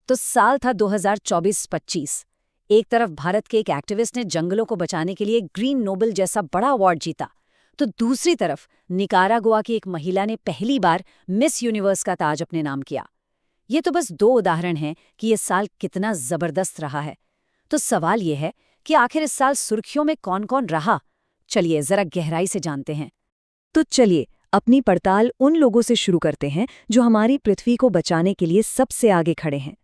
तो साल था 2024-25। एक तरफ भारत के एक एक्टिविस्ट ने जंगलों को बचाने के लिए ग्रीन नोबेल जैसा बड़ा अवार्ड जीता, तो दूसरी तरफ निकारागुआ की एक महिला ने पहली बार मिस यूनिवर्स का ताज अपने नाम किया। ये तो बस दो उदाहरण हैं कि ये साल कितना जबरदस्त रहा है। तो सवाल ये है कि आखिर इस साल सुर्खियों में कौन कौन रहा। चलिए जरा गहराई से जानते हैं। तो चलिए अपनी पड़ताल उन लोगों से शुरू करते हैं जो हमारी पृथ्वी को बचाने के लिए सबसे आगे खड़े हैं।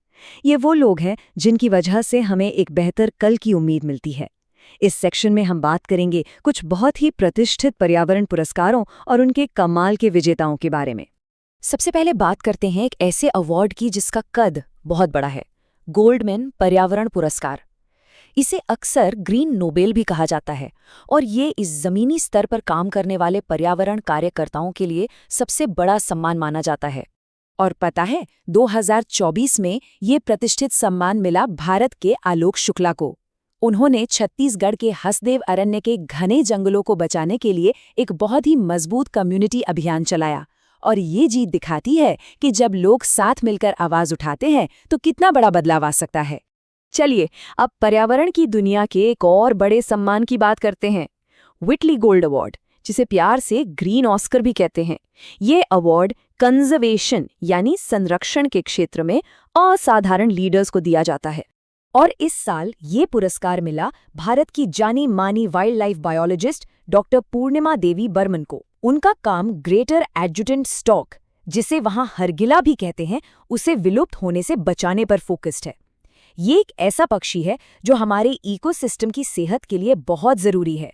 ये वो लोग हैं जिनकी वजह से हमें एक बेहतर कल की उम्मीद मिलती है। इस सेक्शन में हम बात करेंगे कुछ बहुत ही प्रतिष्ठित पर्यावरण पुरस्कारों और उनके कमाल के विजेताओं के बारे में। सबसे पहले बात करते हैं एक ऐसे अवार्ड की जिसका कद बहुत बड़ा है, गोल्डमैन पर्यावरण पुरस्कार। इसे अक्सर ग्रीन नोबेल भी कहा जाता है और ये इस जमीनी स्तर पर काम करने वाले पर्यावरण कार्यकर्ताओं के लिए सबसे बड़ा सम्मान माना जाता है। और पता है, 2024 में ये प्रतिष्ठित सम्मान मिला भारत के आलोक शुक्ला को। उन्होंने छत्तीसगढ़ के हसदेव अरण्य के घने जंगलों को बचाने के लिए एक बहुत ही मजबूत कम्युनिटी अभियान चलाया। और ये जीत दिखाती है कि जब लोग साथ मिलकर आवाज उठाते हैं तो कितना बड़ा बदलाव आ सकता है। चलिए अब पर्यावरण की दुनिया के एक और बड़े सम्मान की बात करते हैं, व्हिटली गोल्ड अवार्ड, जिसे प्यार से ग्रीन ऑस्कर भी कहते हैं। ये अवार्ड कंजर्वेशन यानी संरक्षण के क्षेत्र में असाधारण लीडर्स को दिया जाता है। और इस साल ये पुरस्कार मिला भारत की जानी मानी वाइल्ड लाइफ बायोलॉजिस्ट डॉक्टर पूर्णिमा देवी बर्मन को। उनका काम ग्रेटर एडजुटेंट स्टॉक, जिसे वहां हरगिला भी कहते हैं, उसे विलुप्त होने से बचाने पर फोकस्ड है। ये एक ऐसा पक्षी है जो हमारे इकोसिस्टम की सेहत के लिए बहुत जरूरी है।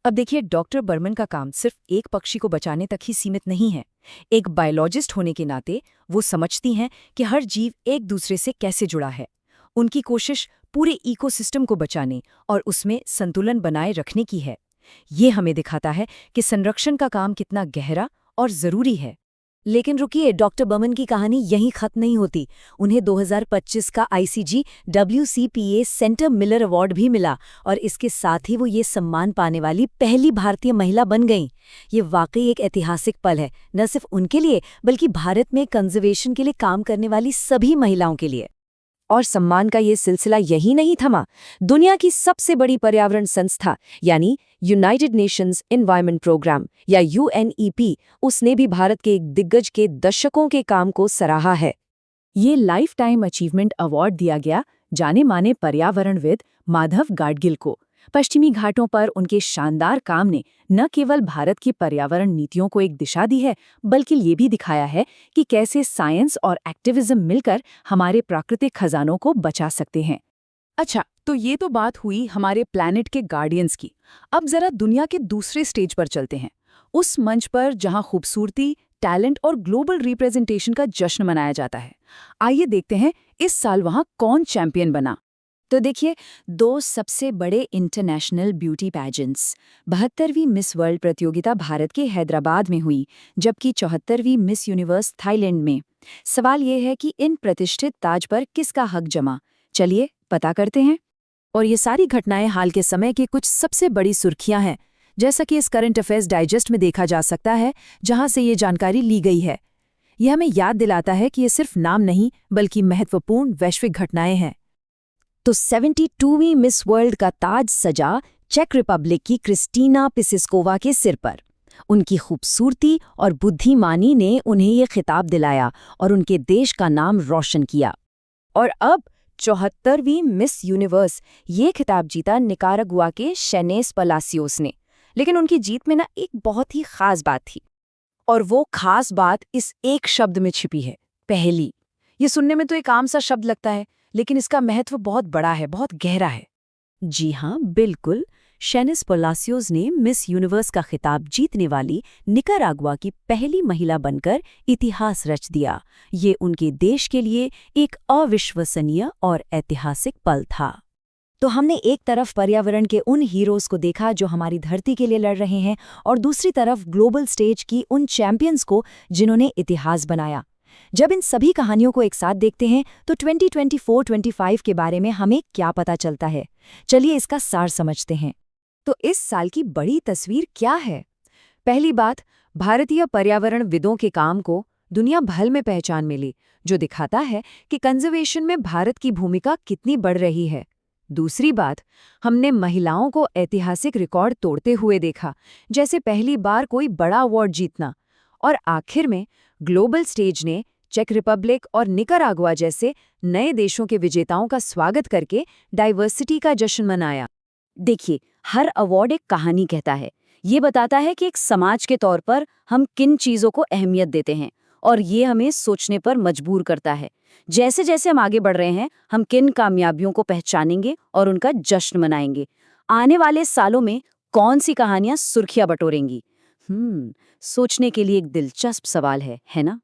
अब देखिए, डॉक्टर बर्मन का काम सिर्फ एक पक्षी को बचाने तक ही सीमित नहीं है। एक बायोलॉजिस्ट होने के नाते वो समझती हैं कि हर जीव एक दूसरे से कैसे जुड़ा है। उनकी कोशिश पूरे इकोसिस्टम को बचाने और उसमें संतुलन बनाए रखने की है। ये हमें दिखाता है कि संरक्षण का काम कितना गहरा और जरूरी है। लेकिन रुकिए, डॉक्टर बर्मन की कहानी यहीं खत्म नहीं होती। उन्हें 2025 का ICG WCPA centre Miller award भी मिला और इसके साथ ही वो ये सम्मान पाने वाली पहली भारतीय महिला बन गईं। ये वाकई एक ऐतिहासिक पल है, न सिर्फ उनके लिए बल्कि भारत में कंजर्वेशन के लिए काम करने वाली सभी महिलाओं के लिए। और सम्मान का ये सिलसिला यही नहीं थमा। दुनिया की सबसे बड़ी पर्यावरण संस्था यानी यूनाइटेड नेशंस एनवायरनमेंट प्रोग्राम या UNEP, उसने भी भारत के एक दिग्गज के दशकों के काम को सराहा है। ये लाइफ टाइम अचीवमेंट अवार्ड दिया गया जाने माने पर्यावरणविद माधव गाडगिल को। पश्चिमी घाटों पर उनके शानदार काम ने न केवल भारत की पर्यावरण नीतियों को एक दिशा दी है, बल्कि ये भी दिखाया है कि कैसे साइंस और एक्टिविज्म मिलकर हमारे प्राकृतिक खजानों को बचा सकते हैं। अच्छा, तो ये तो बात हुई हमारे प्लैनेट के गार्डियंस की। अब जरा दुनिया के दूसरे स्टेज पर चलते हैं, उस मंच पर जहां खूबसूरती, टैलेंट और ग्लोबल रिप्रेजेंटेशन का जश्न मनाया जाता है। आइए देखते हैं इस साल वहां कौन चैंपियन बना। तो देखिए, दो सबसे बड़े इंटरनेशनल ब्यूटी पैजेंट्स। 72वीं मिस वर्ल्ड प्रतियोगिता भारत के हैदराबाद में हुई, जबकि 74वीं मिस यूनिवर्स थाईलैंड में। सवाल ये है कि इन प्रतिष्ठित ताज पर किसका हक जमा। चलिए पता करते हैं। और ये सारी घटनाएं हाल के समय की कुछ सबसे बड़ी सुर्खियां हैं, जैसा कि इस करंट अफेयर्स डाइजेस्ट में देखा जा सकता है, जहां से ये जानकारी ली गई है। यह हमें याद दिलाता है कि ये सिर्फ नाम नहीं बल्कि महत्वपूर्ण वैश्विक घटनाएं हैं। तो 72वीं मिस वर्ल्ड का ताज सजा चेक रिपब्लिक की क्रिस्टीना पिसिस्कोवा के सिर पर। उनकी खूबसूरती और बुद्धिमानी ने उन्हें ये खिताब दिलाया और उनके देश का नाम रोशन किया। और अब 74वीं मिस यूनिवर्स ये खिताब जीता निकारागुआ के शेनेस पलासियोस ने। लेकिन उनकी जीत में ना एक बहुत ही खास बात थी, और वो खास बात इस एक शब्द में छिपी है, पहली। ये सुनने में तो एक आम सा शब्द लगता है, लेकिन इसका महत्व बहुत बड़ा है, बहुत गहरा है। जी हाँ, बिल्कुल। शेनेस पलासियोस ने मिस यूनिवर्स का खिताब जीतने वाली निकारागुआ की पहली महिला बनकर इतिहास रच दिया। ये उनके देश के लिए एक अविश्वसनीय और ऐतिहासिक पल था। तो हमने एक तरफ पर्यावरण के उन हीरोज को देखा जो हमारी धरती के लिए लड़ रहे हैं, और दूसरी तरफ ग्लोबल स्टेज की उन चैंपियंस को जिन्होंने इतिहास बनाया। जब इन सभी कहानियों को एक साथ देखते हैं तो 2024-25 के बारे में हमें क्या पता चलता है। चलिए इसका सार समझते हैं। तो इस साल की बड़ी तस्वीर क्या है? पहली बात, भारतीय पर्यावरणविदों के काम को दुनिया भर में पहचान मिली, जो दिखाता है कि कंजर्वेशन में भारत की भूमिका कितनी बढ़ रही है। दूसरी बात, हमने महिलाओं को ऐतिहासिक रिकॉर्ड तोड़ते हुए देखा, जैसे पहली बार कोई बड़ा अवार्ड जीतना। और आखिर में ग्लोबल स्टेज ने चेक रिपब्लिक और निकारागुआ जैसे नए देशों के विजेताओं का स्वागत करके डाइवर्सिटी का जश्न मनाया। देखिए, हर अवार्ड एक कहानी कहता है। ये बताता है कि एक समाज के तौर पर हम किन चीज़ों को अहमियत देते हैं, और ये हमें सोचने पर मजबूर करता है। जैसे जैसे हम आगे बढ़ रहे हैं, हम किन कामयाबियों को पहचानेंगे और उनका जश्न मनाएंगे। आने वाले सालों में कौन सी कहानियां सुर्खियां बटोरेंगी? सोचने के लिए एक दिलचस्प सवाल है ना?